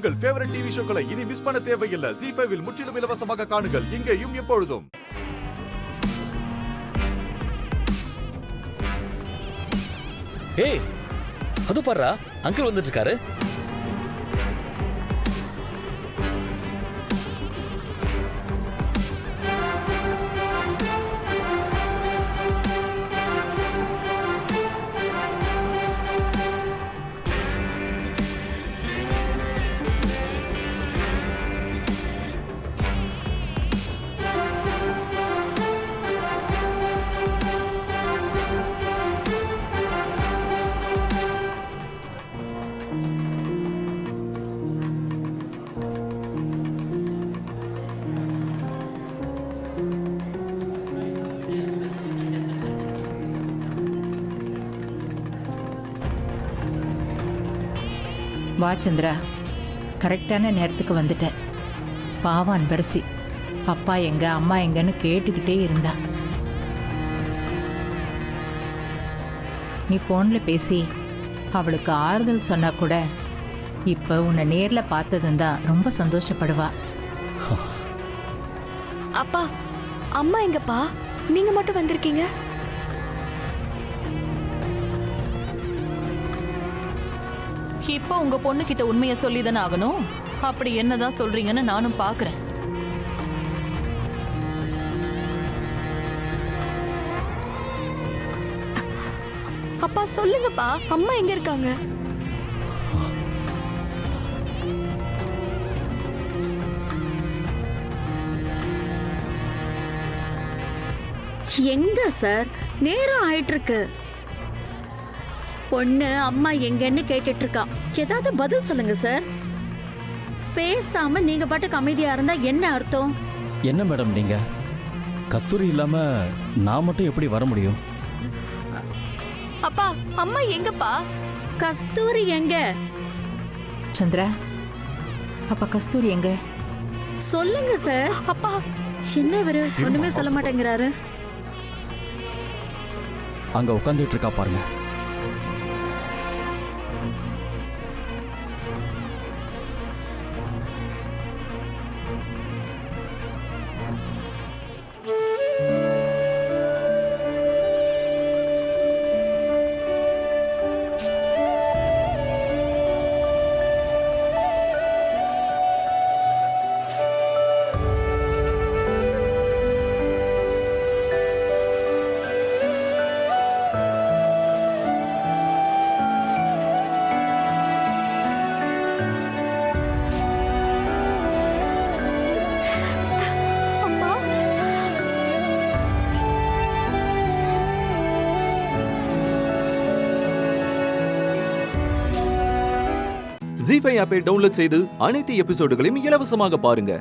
உங்கள் favourite TV ஷோக்களை இனி miss பண்ண தேவையில்லை. ZEE5 இல் முற்றிலும் இலவசமாக காணுங்கள். இங்கேயும் எப்பொழுதும். ஏய், அது பாருடா, அங்கிள் வந்துட்டு இருக்காரு. வா சந்திரா, கரெக்டான நேரத்துக்கு வந்துட்டேன். பாவம் அன்பரசி, அப்பா எங்க அம்மா எங்கன்னு கேட்டுக்கிட்டே இருந்தா. நீ ஃபோனில் பேசி அவளுக்கு ஆறுதல் சொன்னா கூட இப்போ உன்னை நேரில் பார்த்ததும் தான் ரொம்ப சந்தோஷப்படுவா. அப்பா, அம்மா எங்கப்பா? நீங்க மட்டும் வந்திருக்கீங்க. இப்போ உங்க பொண்ணு கிட்ட உண்மையை சொல்லிதானே ஆகணும். அப்படி என்னதான் சொல்றீங்கன்னு நானும் பாக்குறேன். அப்பா சொல்லுங்கப்பா, அம்மா எங்க இருக்காங்க? எங்க சார், நேரம் ஆயிட்டு இருக்கு. பொண்ணு அம்மா எங்கன்னு கேட்டுட்டு இருக்கா. ஏதாவது பதில் சொல்லுங்க சார். பேசாம நீங்க பாட்டுக்கு அமைதியா இருந்தா என்ன அர்த்தம்? என்ன மேடம் நீங்க? கஸ்தூரி இல்லாம நான் மட்டும் எப்படி வர முடியும்? அப்பா, அம்மா எங்கப்பா? கஸ்தூரி எங்க? சந்திரா, அப்பா கஸ்தூரி எங்க? சொல்லுங்க சார். அப்பா, என்ன இவரு ஒண்ணுமே சொல்ல மாட்டேங்கிறாரு? அங்க உட்காந்துட்டு இருக்கா பாருங்க. ZEE5 ஆப்பை டவுன்லோட் செய்து அனைத்து எபிசோடுகளையும் இலவசமாக பாருங்க.